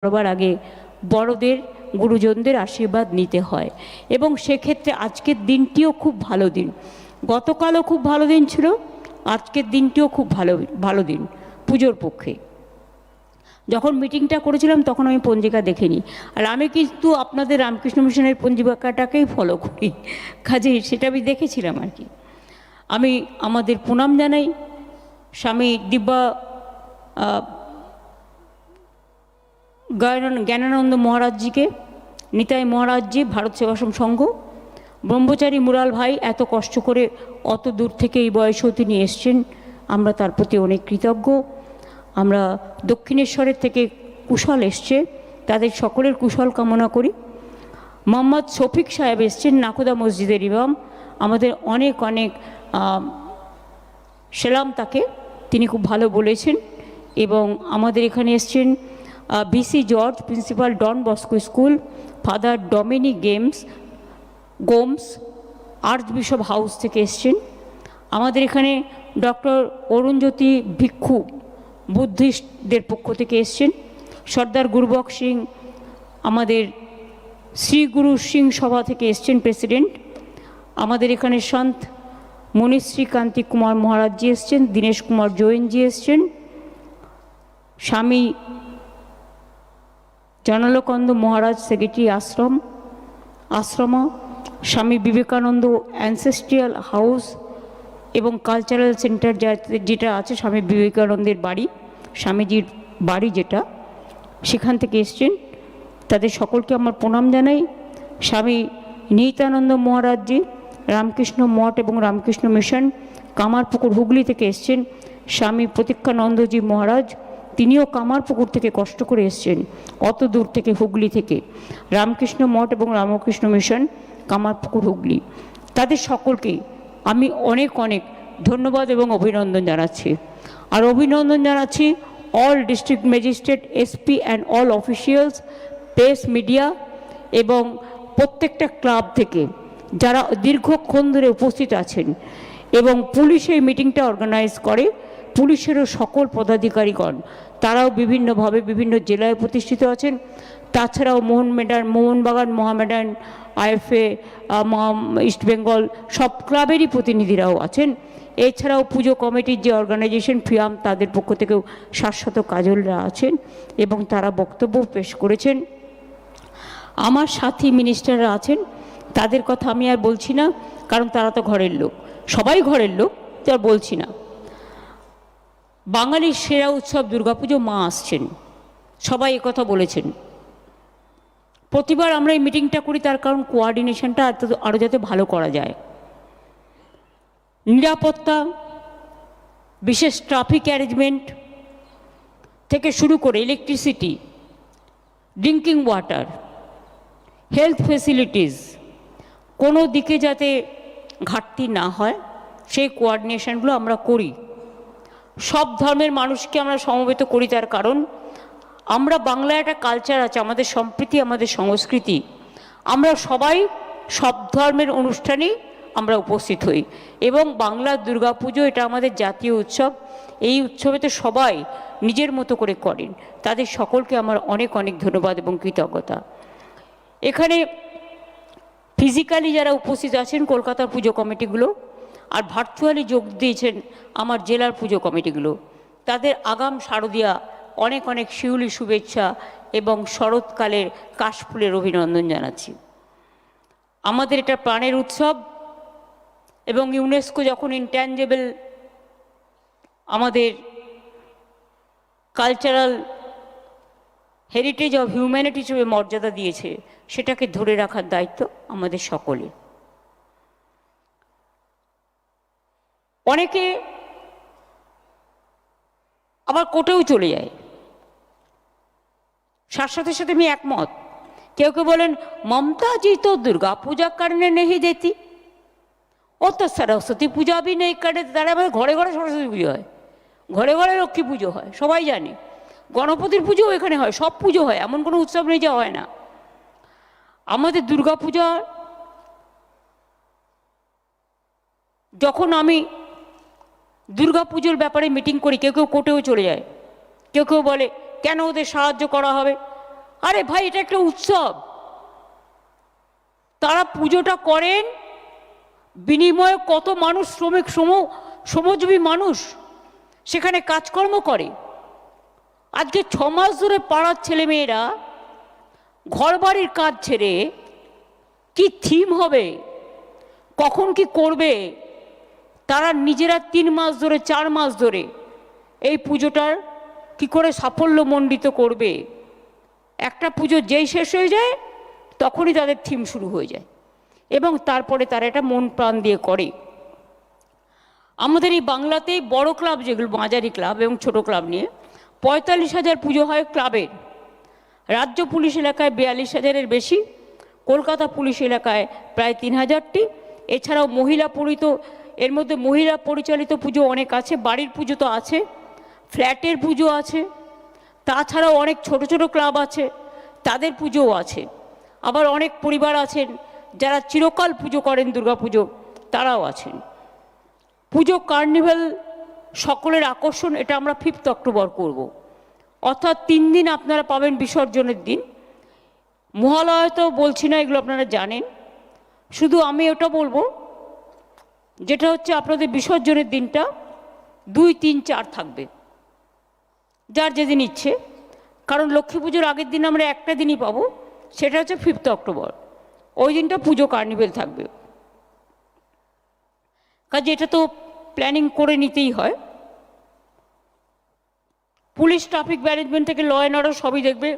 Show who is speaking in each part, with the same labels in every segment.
Speaker 1: করবার আগে বড়দের গুরুজনদের আশীর্বাদ নিতে হয় এবং সেক্ষেত্রে আজকের দিনটিও খুব ভালো দিন। গতকালও খুব ভালো দিন ছিল, আজকের দিনটিও খুব ভালো দিন পুজোর পক্ষে। যখন মিটিংটা করেছিলাম তখন আমি পঞ্জিকা দেখিনি, আর আমি কিন্তু আপনাদের রামকৃষ্ণ মিশনের পঞ্জিকাটাকেই ফলো করি, কাজে সেটা আমি দেখেছিলাম আর কি। আমি আমাদের প্রণাম জানাই স্বামী দিব্যা জ্ঞানানন্দ মহারাজজিকে, নিতাই মহারাজজি, ভারত সেবাশ্রম সংঘ, ব্রহ্মচারী মুরাল ভাই এত কষ্ট করে অত দূর থেকে এই বয়সেও তিনি এসছেন, আমরা তার প্রতি অনেক কৃতজ্ঞ। আমরা দক্ষিণেশ্বরের থেকে কুশল এসছে, তাদের সকলের কুশল কামনা করি। মোহাম্মদ শফিক সাহেব এসছেন, নাকুদা মসজিদের ইমাম, আমাদের অনেক অনেক সেলাম তাকে, তিনি খুব ভালো বলেছেন। এবং আমাদের এখানে এসছেন BC George, principal Don Bosco school, father Dominic Gomes archbishop house থেকে এসছেন। আমাদের এখানে ডক্টর অরুণজ্যোতি ভিক্ষু বুদ্ধিস্টদের পক্ষ থেকে এসছেন। সর্দার গুরবক সিং আমাদের শ্রী গুরু সিং সভা থেকে এসছেন প্রেসিডেন্ট। আমাদের এখানে সন্ত মনীশ্রী কান্তি কুমার মহারাজজি এসছেন, দীনেশ কুমার জৈনজি এসছেন, স্বামী জনালকানন্দ মহারাজ সেক্রেটারি আশ্রম, স্বামী বিবেকানন্দ অ্যানসেস্ট্রিয়াল হাউস এবং কালচারাল সেন্টার যেটা আছে স্বামী বিবেকানন্দের বাড়ি, স্বামীজির বাড়ি যেটা, সেখান থেকে এসছেন। তাদের সকলকে আমার প্রণাম জানাই। স্বামী নিহিতানন্দ মহারাজজি, রামকৃষ্ণ মঠ এবং রামকৃষ্ণ মিশন, কামারপুকুর হুগলি থেকে এসছেন। স্বামী প্রতীক্ষানন্দজি মহারাজ, তিনিও কামারপুকুর থেকে কষ্ট করে এসছেন, অত দূর থেকে হুগলি থেকে, রামকৃষ্ণ মঠ এবং রামকৃষ্ণ মিশন, কামারপুকুর হুগলি। তাদের সকলকেই আমি অনেক অনেক ধন্যবাদ এবং অভিনন্দন জানাচ্ছি। আর অভিনন্দন জানাচ্ছি all district magistrate, SP and all officials, press, media এবং প্রত্যেকটা ক্লাব থেকে যারা দীর্ঘক্ষণ ধরে উপস্থিত আছেন, এবং পুলিশ এই মিটিংটা অর্গানাইজ করে, পুলিশেরও সকল পদাধিকারীগণ, তারাও বিভিন্নভাবে বিভিন্ন জেলায় প্রতিষ্ঠিত আছেন। তাছাড়াও মোহনবাগান, মোহামেডান, আইএফএ, ইস্ট বেঙ্গল সব ক্লাবেরই প্রতিনিধিরাও আছেন। এছাড়াও পুজো কমিটির যে অর্গানাইজেশন ফিয়াম, তাদের পক্ষ থেকেও শাশ্বত কাজলরা আছেন এবং তারা বক্তব্য পেশ করেছেন। আমার সাথী মিনিস্টাররা আছেন, তাদের কথা আমি আর বলছি না, কারণ তারা তো ঘরের লোক, সবাই ঘরের লোক, তো আর বলছি না। বাঙালির সেরা উৎসব দুর্গাপুজো, মা আসছেন, সবাই একথা বলেছেন। প্রতিবার আমরা এই মিটিংটা করি তার কারণ কোঅর্ডিনেশনটা আরও যাতে ভালো করা যায়। নিরাপত্তা, বিশেষ ট্রাফিক অ্যারেঞ্জমেন্ট থেকে শুরু করে electricity, drinking water, health facilities, কোনো দিকে যাতে ঘাটতি না হয় সেই কোঅর্ডিনেশনগুলো আমরা করি। সব ধর্মের মানুষকে আমরা সমবেত করি, তার কারণ আমরা বাংলায় একটা কালচার আছে, আমাদের সম্প্রীতি, আমাদের সংস্কৃতি, আমরা সবাই সব ধর্মের অনুষ্ঠানেই আমরা উপস্থিত হই। এবং বাংলার দুর্গাপুজো এটা আমাদের জাতীয় উৎসব, এই উৎসবে তো সবাই নিজের মতো করে করেন, তাদের সকলকে আমার অনেক অনেক ধন্যবাদ এবং কৃতজ্ঞতা। এখানে ফিজিক্যালি যারা উপস্থিত আছেন কলকাতার পুজো কমিটিগুলো, আর ভার্চুয়ালি যোগ দিয়েছেন আমার জেলার পুজো কমিটিগুলো, তাদের আগাম শারদীয়া অনেক অনেক শিউলি শুভেচ্ছা এবং শরৎকালের কাশফুলের অভিনন্দন জানাচ্ছি। আমাদের এটা প্রাণের উৎসব এবং ইউনেস্কো যখন ইনট্যাঞ্জেবল আমাদের কালচারাল হেরিটেজ অফ হিউম্যানিটি হিসেবে মর্যাদা দিয়েছে, সেটাকে ধরে রাখার দায়িত্ব আমাদের সকলের। অনেকে আবার কোর্টেও চলে যায়, সাথে সাথে আমি একমত। কেউ কেউ বলেন মমতা জি তো দুর্গা পূজা করনে নেই দেতি, ও তো সরস্বতী পূজা भी नहीं করে। তারা আমাদের ঘরে ঘরে সরস্বতী পুজো হয়, ঘরে ঘরে লক্ষ্মী পুজো হয়, সবাই জানে। গণপতির পুজোও এখানে হয়, সব পুজো হয়, এমন কোনো উৎসব নেই যা হয় না। আমাদের দুর্গা পূজা, যখন আমি দুর্গা পুজোর ব্যাপারে মিটিং করি, কেউ কেউ কোর্টেও চলে যায়, কেউ কেউ বলে কেন ওদের সাহায্য করা হবে। আরে ভাই, এটা একটা উৎসব। তারা পুজোটা করেন, বিনিময়ে কত মানুষ, শ্রমিক শ্রমজীবী মানুষ সেখানে কাজকর্ম করে। আজকে 6 মাস ধরে পাড়ার ছেলেমেয়েরা ঘর বাড়ির কাজ ছেড়ে কি থিম হবে, কখন কি করবে, তারা নিজেরা 3 মাস ধরে 4 মাস ধরে এই পুজোটার কি করে সাফল্যমণ্ডিত করবে। একটা পুজো যেই শেষ হয়ে যায় তখনই তাদের থিম শুরু হয়ে যায় এবং তারপরে তারা এটা মন প্রাণ দিয়ে করে। আমাদের এই বাংলাতেই বড় ক্লাব যেগুলো, মাঝারি ক্লাব এবং ছোট ক্লাব নিয়ে 45,000 পুজো হয় ক্লাবের। রাজ্য পুলিশ এলাকায় 42,000-এর বেশি, কলকাতা পুলিশ এলাকায় প্রায় 3,000টি। এছাড়াও মহিলা এর মধ্যে মহিলা পরিচালিত পুজো অনেক আছে, বাড়ির পুজো তো আছে, ফ্ল্যাটের পুজো আছে, তাছাড়াও অনেক ছোট ছোট ক্লাব আছে, তাদের পুজোও আছে। আবার অনেক পরিবার আছেন যারা চিরকাল পুজো করেন, দুর্গাপুজো, তারাও আছেন। পুজো কার্নিভাল সকলের আকর্ষণ, এটা আমরা 5 অক্টোবর করব। অর্থাৎ 3 দিন আপনারা পাবেন বিসর্জনের দিন। মহালয়া তো বলছি না, এগুলো আপনারা জানেন। শুধু আমি ওটা বলবো যেটা হচ্ছে আপনাদের বিসর্জনের দিনটা 2, 3, 4 থাকবে, যার যেদিন ইচ্ছে। কারণ লক্ষ্মী পুজোর আগের দিন আমরা একটা দিনই পাবো, সেটা হচ্ছে 5 অক্টোবর। ওই দিনটা পুজো কার্নিভেল থাকবে। কাজে এটা তো প্ল্যানিং করে নিতেই হয়। পুলিশ, ট্রাফিক ম্যানেজমেন্ট থেকে ল অ্যান্ড অর্ডার সবই দেখবে।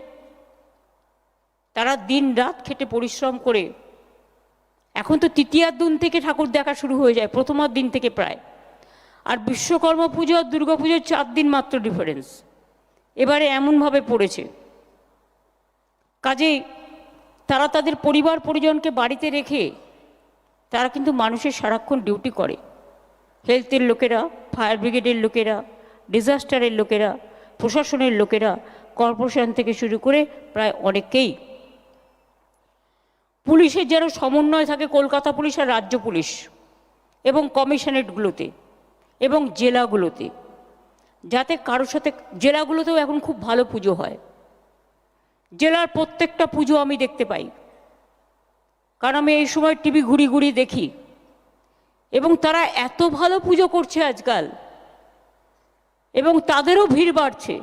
Speaker 1: তারা দিন রাত খেটে পরিশ্রম করে, এখন তো তৃতীয়ার দিন থেকে ঠাকুর দেখা শুরু হয়ে যায়, প্রথমার দিন থেকে প্রায়। আর বিশ্বকর্মা পুজো আর দুর্গা পুজোর 4 দিন মাত্র ডিফারেন্স এবারে এমনভাবে পড়েছে। কাজেই তারা তাদের পরিবার পরিজনকে বাড়িতে রেখে তারা কিন্তু মানুষের সারাক্ষণ ডিউটি করে। হেলথের লোকেরা, ফায়ার ব্রিগেডের লোকেরা, ডিজাস্টারের লোকেরা, প্রশাসনের লোকেরা, কর্পোরেশন থেকে শুরু করে প্রায় অনেকেই। পুলিশের যেন সমন্বয় থাকে কলকাতা পুলিশ আর রাজ্য পুলিশ এবং কমিশনারেটগুলোতে এবং জেলাগুলোতে, যাতে কারোর সাথে, জেলাগুলোতেও এখন খুব ভালো পুজো হয়। জেলার প্রত্যেকটা পুজো আমি দেখতে পাই, কারণ আমি এই সময় টিভি ঘুরি ঘুরি দেখি, এবং তারা এত ভালো পুজো করছে আজকাল, এবং তাদেরও ভিড় বাড়ছে।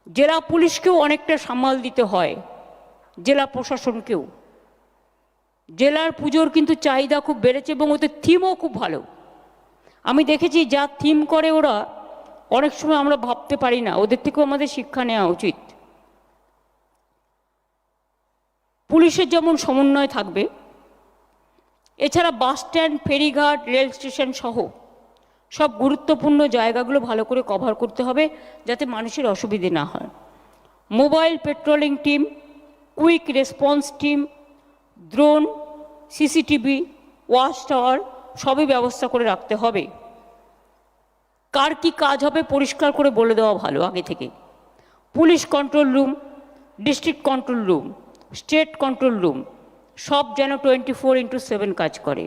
Speaker 1: জেলা পুলিশকেও অনেকটা সামাল দিতে হয়, জেলা প্রশাসনকেও। জেলার পুজোর কিন্তু চাহিদা খুব বেড়েছে এবং ওদের থিমও খুব ভালো। আমি দেখেছি যা থিম করে ওরা, অনেক সময় আমরা ভাবতে পারি না, ওদের থেকেও আমাদের শিক্ষা নেওয়া উচিত। পুলিশের যেমন সমন্বয় থাকবে, এছাড়া বাস স্ট্যান্ড, ফেরিঘাট, রেল স্টেশন সহ সব গুরুত্বপূর্ণ জায়গাগুলো ভালো করে কভার করতে হবে যাতে মানুষের অসুবিধে না হয়। Mobile patrolling team, quick response team, drone, CCTV, watch tower সবই ব্যবস্থা করে রাখতে হবে। কার কি কাজ হবে পরিষ্কার করে বলে দেওয়া ভালো আগে থেকে। Police control room, district control room, state control room সব যেন 24x7 কাজ করে।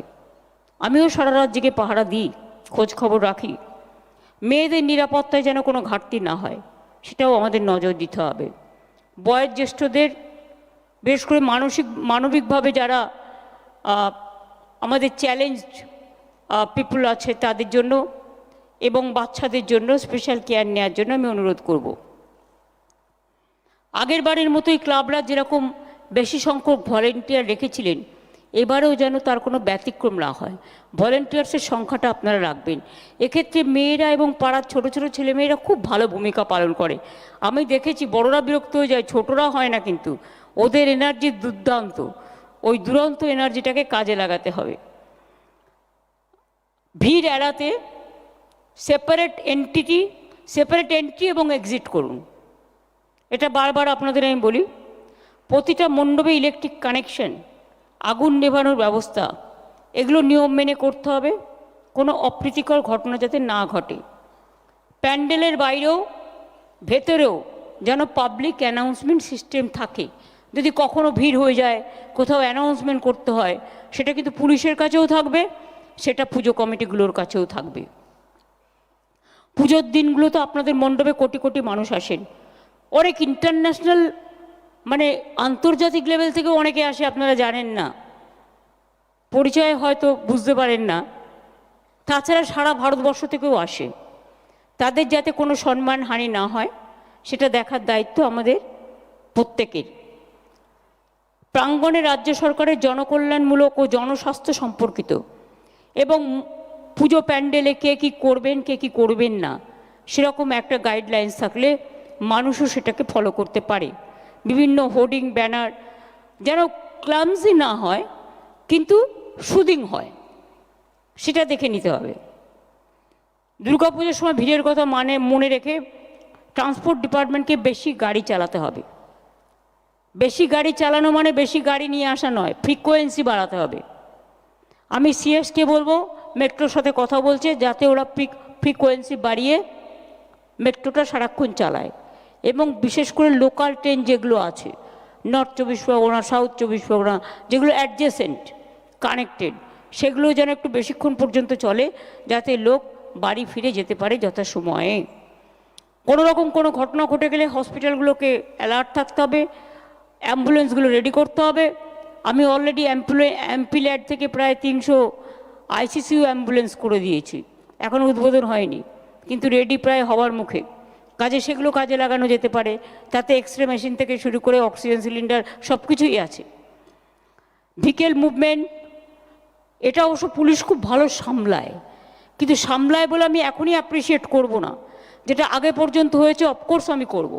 Speaker 1: আমিও সারা রাত জেগে পাহারা দিই, খোঁজ খবর রাখি। মেয়েদের নিরাপত্তায় যেন কোনো ঘাটতি না হয়, সেটাও আমাদের নজর দিতে হবে। বয়োজ্যেষ্ঠদের, বেশ করে মানবিকভাবে যারা আমাদের চ্যালেঞ্জড পিপুল আছে তাদের জন্য এবং বাচ্চাদের জন্য স্পেশাল কেয়ার নেওয়ার জন্য আমি অনুরোধ করব। আগের বারের মতোই ক্লাবরা যেরকম বেশি সংখ্যক ভলেন্টিয়ার রেখেছিলেন, এবারেও যেন তার কোনো ব্যতিক্রম না হয়। ভলেন্টিয়ার্সের সংখ্যাটা আপনারা রাখবেন। এক্ষেত্রে মেয়েরা এবং পাড়ার ছোট ছোট ছেলেমেয়েরা খুব ভালো ভূমিকা পালন করে। আমি দেখেছি বড়রা বিরক্ত হয়ে যায়, ছোটরা হয় না, কিন্তু ওদের এনার্জি দুর্দান্ত। ওই দুরন্ত এনার্জিটাকে কাজে লাগাতে হবে। ভিড় এড়াতে সেপারেট এন্ট্রি এবং এক্সিট করুন। এটা বারবার আপনাদের আমি বলি। প্রতিটা মণ্ডপে ইলেকট্রিক কানেকশন, আগুন নেভানোর ব্যবস্থা, এগুলো নিয়ম মেনে করতে হবে, কোনো অপ্রীতিকর ঘটনা যাতে না ঘটে। প্যান্ডেলের বাইরেও ভেতরেও যেন পাবলিক অ্যানাউন্সমেন্ট সিস্টেম থাকে। যদি কখনো ভিড় হয়ে যায়, কোথাও অ্যানাউন্সমেন্ট করতে হয়, সেটা কিন্তু পুলিশের কাছেও থাকবে, সেটা পুজো কমিটিগুলোর কাছেও থাকবে। পুজোর দিনগুলো তো আপনাদের মণ্ডপে কোটি কোটি মানুষ আসেন, অনেক ইন্টারন্যাশনাল মানে আন্তর্জাতিক লেভেল থেকেও অনেকে আসে, আপনারা জানেন না, পরিচয় হয়তো বুঝতে পারেন না। তাছাড়া সারা ভারতবর্ষ থেকেও আসে। তাদের যাতে কোনো সম্মানহানি না হয় সেটা দেখার দায়িত্ব আমাদের প্রত্যেকের। প্রাঙ্গণে রাজ্য সরকারের জনকল্যাণমূলক ও জনস্বাস্থ্য সম্পর্কিত এবং পুজো প্যান্ডেলে কে কী করবেন কে কী করবেন না সেরকম একটা গাইডলাইন্স থাকলে মানুষও সেটাকে ফলো করতে পারে। বিভিন্ন হোর্ডিং ব্যানার যেন ক্লামজি না হয় কিন্তু সুদিং হয়, সেটা দেখে নিতে হবে। দুর্গাপুজোর সময় ভিড়ের কথা মনে রেখে ট্রান্সপোর্ট ডিপার্টমেন্টকে বেশি গাড়ি চালাতে হবে। বেশি গাড়ি চালানো মানে বেশি গাড়ি নিয়ে আসা নয়, ফ্রিকোয়েন্সি বাড়াতে হবে। আমি সিএসকে বলবো, মেট্রোর সাথে কথা বলছে, যাতে ওরা ফ্রিকোয়েন্সি বাড়িয়ে মেট্রোটা সারাক্ষণ চালায় এবং বিশেষ করে লোকাল ট্রেন যেগুলো আছে, নর্থ 24 পরগনা, সাউথ 24 পরগনা, যেগুলো অ্যাডজেসেন্ট কানেক্টেড, সেগুলো যেন একটু বেশিক্ষণ পর্যন্ত চলে, যাতে লোক বাড়ি ফিরে যেতে পারে যথাসময়ে। কোনো রকম কোনো ঘটনা ঘটে গেলে হসপিটালগুলোকে অ্যালার্ট থাকতে হবে, অ্যাম্বুলেন্সগুলো রেডি করতে হবে। আমি অলরেডি এমপিল্যাড থেকে প্রায় 300 আইসিসিউ অ্যাম্বুলেন্স করে দিয়েছি, এখনও উদ্বোধন হয়নি কিন্তু রেডি প্রায় হওয়ার মুখে। কাজে সেগুলো কাজে লাগানো যেতে পারে, তাতে এক্সরে মেশিন থেকে শুরু করে অক্সিজেন সিলিন্ডার সব কিছুই আছে। ভিকেল মুভমেন্ট, এটা অবশ্য পুলিশ খুব ভালো সামলায়, কিন্তু সামলায় বলে আমি এখনই অ্যাপ্রিসিয়েট করব না। যেটা আগে পর্যন্ত হয়েছে অফকোর্স আমি করব,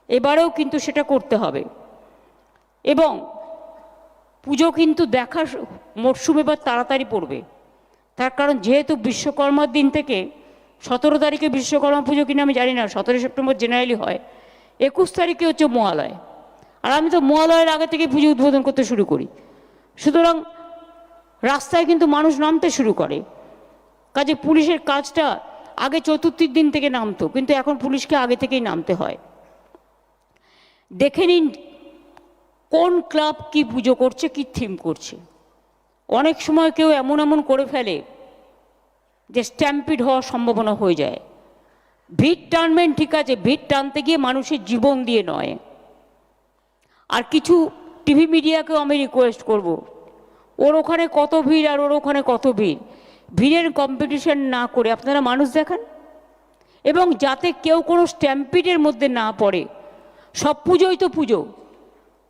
Speaker 1: এবারেও কিন্তু সেটা করতে হবে। এবং পুজো কিন্তু দেখার মরশুম এবার তাড়াতাড়ি পড়বে, তার কারণ যেহেতু বিশ্বকর্মার দিন থেকে 17 তারিখে বিশ্বকর্মা পুজো কিনা আমি জানি না, 17 সেপ্টেম্বর জেনারেলি হয়, 21 তারিখে হচ্ছে মহালয়, আর আমি তো মহালয়ের আগে থেকে পুজো উদ্বোধন করতে শুরু করি। সুতরাং রাস্তায় কিন্তু মানুষ নামতে শুরু করে। কাজে পুলিশের কাজটা আগে চতুর্থীর দিন থেকে নামতো, কিন্তু এখন পুলিশকে আগে থেকেই নামতে হয়। দেখে নিন কোন ক্লাব কি পুজো করছে, কি থিম করছে। অনেক সময় কেউ এমন এমন করে ফেলে যে স্ট্যাম্পিড হওয়ার সম্ভাবনা হয়ে যায়। ভিড় টানবেন ঠিক আছে, ভিড় টানতে গিয়ে মানুষের জীবন দিয়ে নয়। আর কিছু টিভি মিডিয়াকেও আমি রিকোয়েস্ট করব, ওর ওখানে কত ভিড় আর ওর ওখানে কত ভিড়, ভিড়ের কম্পিটিশন না করে আপনারা মানুষ দেখান, এবং যাতে কেউ কোনো স্ট্যাম্পিডের মধ্যে না পড়ে। সব পুজোই তো পুজো,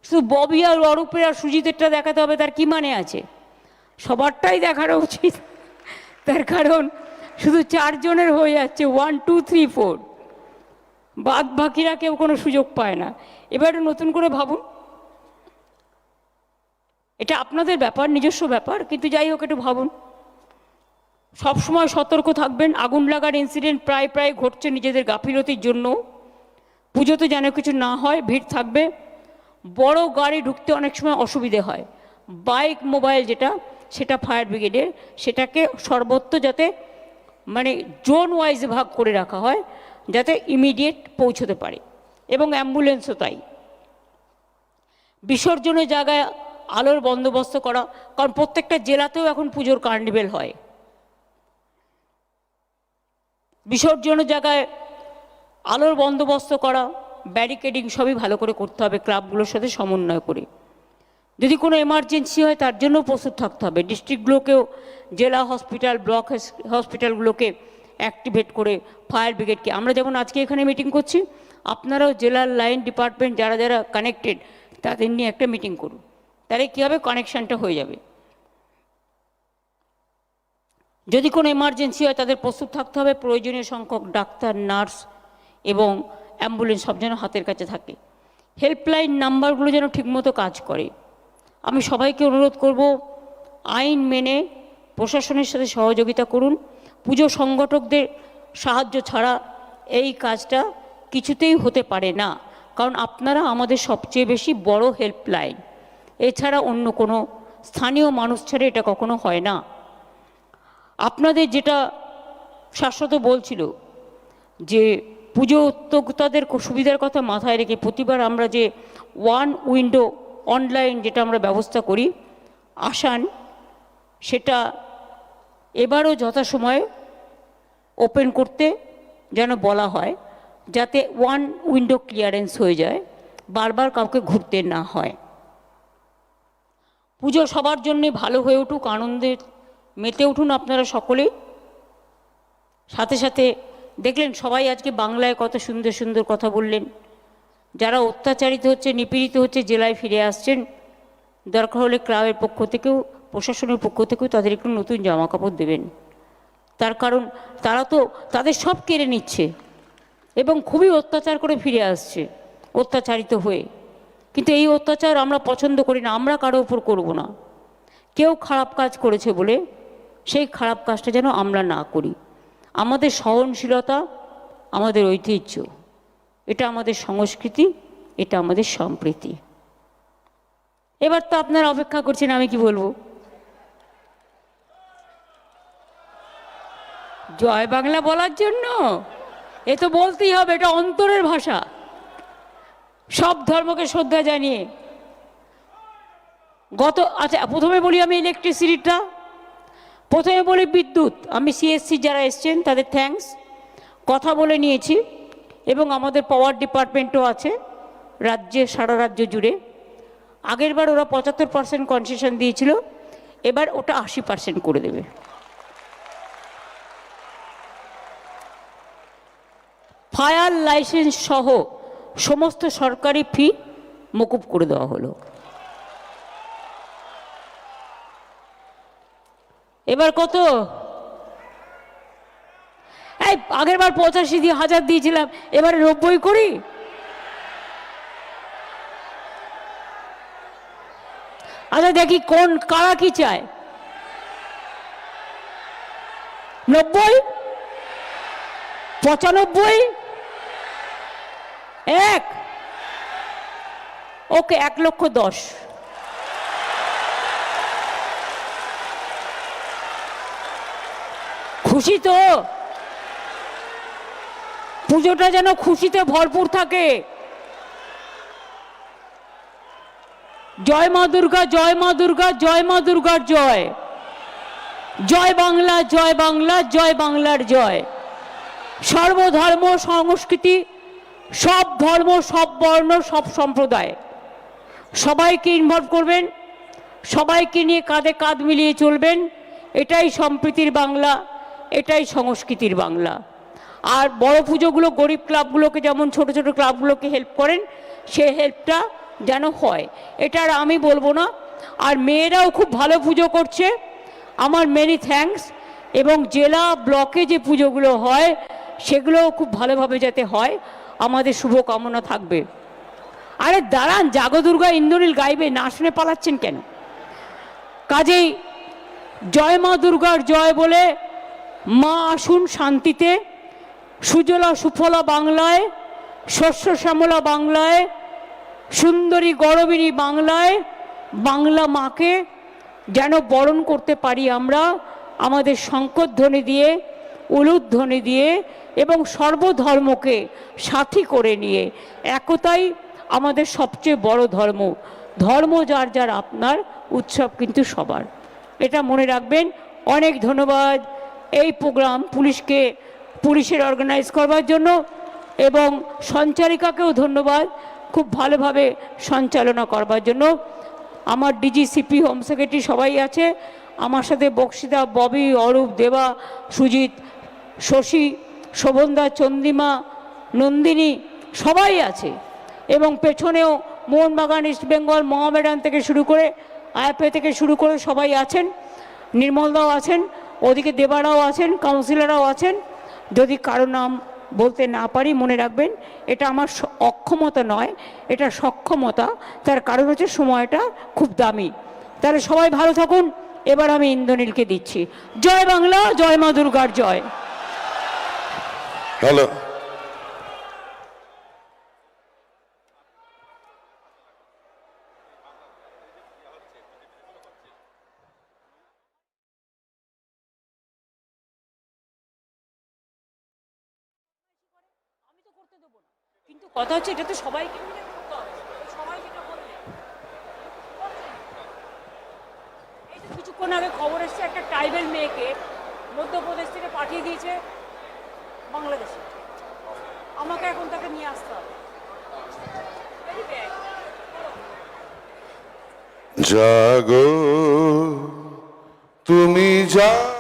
Speaker 1: শুধু ববি আর অরূপের আর সুজিতেরটা দেখাতে হবে তার কি মানে আছে? সবারটাই দেখানো উচিত, তার কারণ শুধু 4 জনের হয়ে যাচ্ছে 1 2 3 4, বাদ বাকিরা কেউ কোনো সুযোগ পায় না। এবারে নতুন করে ভাবুন, এটা আপনাদের ব্যাপার, নিজস্ব ব্যাপার, কিন্তু যাই হোক একটু ভাবুন। সবসময় সতর্ক থাকবেন। আগুন লাগার ইনসিডেন্ট প্রায় প্রায় ঘটছে নিজেদের গাফিলতির জন্য। পুজোতে যেন কিছু না হয়, ভিড় থাকবে। বড় গাড়ি ঢুকতে অনেক সময় অসুবিধে হয়, বাইক মোবাইল যেটা, সেটা ফায়ার ব্রিগেডের, সেটাকে সর্বত্র যাতে মানে জোন ওয়াইজ ভাগ করে রাখা হয়, যাতে ইমিডিয়েট পৌঁছতে পারে, এবং অ্যাম্বুলেন্সও তাই। বিসর্জনের জায়গায় আলোর বন্দোবস্ত করা, কারণ প্রত্যেকটা জেলাতেও এখন পুজোর কার্নিভেল হয়। বিসর্জনের জায়গায় আলোর বন্দোবস্ত করা, ব্যারিকেডিং সবই ভালো করে করতে হবে, ক্লাবগুলোর সাথে সমন্বয় করে। যদি কোনো এমার্জেন্সি হয় তার জন্য প্রস্তুত থাকতে হবে। ডিস্ট্রিক্টগুলোকেও, জেলা হসপিটাল, ব্লক হসপিটালগুলোকে অ্যাক্টিভেট করে ফায়ার ব্রিগেডকে, আমরা যেমন আজকে এখানে মিটিং করছি, আপনারাও জেলার লাইন ডিপার্টমেন্ট যারা যারা কানেক্টেড তাদের নিয়ে একটা মিটিং করুন, তাহলে কী হবে, কানেকশানটা হয়ে যাবে। যদি কোনো এমার্জেন্সি হয় তাদের প্রস্তুত থাকতে হবে। প্রয়োজনীয় সংখ্যক ডাক্তার, নার্স এবং অ্যাম্বুলেন্স সব যেন হাতের কাছে থাকে। হেল্পলাইন নাম্বারগুলো যেন ঠিকমতো কাজ করে। আমি সবাইকে অনুরোধ করব, আইন মেনে প্রশাসনের সাথে সহযোগিতা করুন। পুজো সংগঠকদের সাহায্য ছাড়া এই কাজটা কিছুতেই হতে পারে না, কারণ আপনারা আমাদের সবচেয়ে বেশি বড় হেল্পলাইন। এছাড়া অন্য কোনো স্থানীয় মানুষ ছাড়া এটা কখনো হয় না। আপনাদের যেটা শাশ্বত বলছিল যে পুজো উদ্যোক্তাদের সুবিধার কথা মাথায় রেখে প্রতিবার আমরা যে 1 উইন্ডো অনলাইন যেটা আমরা ব্যবস্থা করি আসান, সেটা এবারও যথাসময়ে ওপেন করতে যেন বলা হয়, যাতে 1 উইন্ডো ক্লিয়ারেন্স হয়ে যায়। বারবার কাউকে ঘুরতে না হয়। পুজো সবার জন্যে ভালো হয়ে উঠুক, আনন্দে মেতে উঠুন আপনারা সকলেই। সাথে সাথে দেখলেন সবাই আজকে বাংলায় কত সুন্দর সুন্দর কথা বললেন। যারা অত্যাচারিত হচ্ছে, নিপীড়িত হচ্ছে, জেলায় ফিরে আসছেন, দরকার হলে ক্লাবের পক্ষ থেকেও, প্রশাসনের পক্ষ থেকেও তাদের একটু নতুন জামা কাপড় দেবেন। তার কারণ তারা তো তাদের সব কেড়ে নিচ্ছে এবং খুবই অত্যাচার করে ফিরে আসছে অত্যাচারিত হয়ে। কিন্তু এই অত্যাচার আমরা পছন্দ করি না, আমরা কারো ওপর করব না। কেউ খারাপ কাজ করেছে বলে সেই খারাপ কাজটা যেন আমরা না করি। আমাদের সহনশীলতা আমাদের ঐতিহ্য, এটা আমাদের সংস্কৃতি, এটা আমাদের সম্প্রীতি। এবার তো আপনারা অপেক্ষা করছেন আমি কি বলবো। জয় বাংলা বলার জন্য এ তো বলতেই হবে, এটা অন্তরের ভাষা। সব ধর্মকে শ্রদ্ধা জানিয়ে আচ্ছা প্রথমে বলি আমি ইলেকট্রিসিটিটা, প্রথমে বলি বিদ্যুৎ। আমি সিএসসি যারা এসছেন তাদের থ্যাঙ্কস, কথা বলে নিয়েছি এবং আমাদের পাওয়ার ডিপার্টমেন্টও আছে রাজ্যে, সারা রাজ্য জুড়ে। আগের বার ওরা 75% কনসেশন দিয়েছিল, এবার ওটা 80% করে দেবে। ফায়ার লাইসেন্স সহ সমস্ত সরকারি ফি মকুব করে দেওয়া হলো। এবার কত? এই আগের বার 85,000 দিয়েছিলাম, এবারে 90 করি। আচ্ছা দেখি কোন কারা কি চায়। 90, 95, 1, ওকে 1,10,000। খুশি তো? পুজোটা যেন খুশিতে ভরপুর থাকে। জয় মা দুর্গা, জয় মা দুর্গা, জয় মা দুর্গার জয়। জয় বাংলা, জয় বাংলা, জয় বাংলার জয়। সর্বধর্ম সংস্কৃতি, সব ধর্ম, সব বর্ণ, সব সম্প্রদায় সবাইকে ইনভলভ করবেন, সবাইকে নিয়ে কাঁধে কাঁধ মিলিয়ে চলবেন। এটাই সম্প্রীতির বাংলা, এটাই সংস্কৃতির বাংলা। আর বড় পুজোগুলো গরিব ক্লাবগুলোকে, যেমন ছোট ছোট ক্লাবগুলোকে হেল্প করেন, সে হেল্পটা যেন হয়, এটা আর আমি বলবো না। আর মেয়েরাও খুব ভালো পুজো করছে, আমার মেনি থ্যাঙ্কস। এবং জেলা ব্লকে যে পুজোগুলো হয় সেগুলোও খুব ভালোভাবে যাতে হয়, আমাদের শুভকামনা থাকবে। আরে দাঁড়ান, জাগো দুর্গা ইন্দ্রনীল গাইবে, না শুনে পালাচ্ছেন কেন? কাজেই জয় মা দুর্গার জয় বলে মা আসুন শান্তিতে। সুজলা সুফলা বাংলায়, শস্য শ্যামলা বাংলায়, সুন্দরী গরবিনী বাংলায় বাংলা মাকে যেন বরণ করতে পারি আমরা, আমাদের শঙ্করধ্বনি দিয়ে, উলুধ্বনি দিয়ে এবং সর্বধর্মকে সাথী করে নিয়ে। একতাই আমাদের সবচেয়ে বড় ধর্ম। ধর্ম যার যার আপনার, উৎসব কিন্তু সবার, এটা মনে রাখবেন। অনেক ধন্যবাদ এই প্রোগ্রাম পুলিশের অর্গানাইজ করবার জন্য, এবং সঞ্চালিকাকেও ধন্যবাদ খুব ভালোভাবে সঞ্চালনা করবার জন্য। আমার ডিজিসিপি, হোম সেক্রেটারি সবাই আছে আমার সাথে, বক্সিদা, ববি, অরূপ, দেবা, সুজিত, শশী, শোভনদা, চন্দিমা, নন্দিনী সবাই আছে। এবং পেছনেও মোহনবাগান, ইস্টবেঙ্গল, মোহামেডান থেকে শুরু করে, আইএফএ থেকে শুরু করে সবাই আছেন। নির্মলদাও আছেন, ওদিকে দেবারাও আছেন, কাউন্সিলররাও আছেন। যদি কারো নাম বলতে না পারি মনে রাখবেন, এটা আমার অক্ষমতা নয়, এটা সক্ষমতা। তার কারণ হচ্ছে সময়টা খুব দামি। তাহলে সবাই ভালো থাকুন। এবার আমি ইন্দ্রনীলকে দিচ্ছি। জয় বাংলা, জয় মা দুর্গার জয়।
Speaker 2: হ্যালো,
Speaker 1: কিন্তু কথা হচ্ছে এটা তো সবাইকে মিলে করতে হবে। সবাই যেটা বললে, এই তো কিছুক্ষণ আগে খবর এসছে একটা ট্রাইবেল মেয়েকে মধ্যপ্রদেশ থেকে পাঠিয়ে দিয়েছে বাংলাদেশে। আমাকে এখন তাকে নিয়ে আসতে হবে। Very bad.
Speaker 2: জাগো তুমি জাগো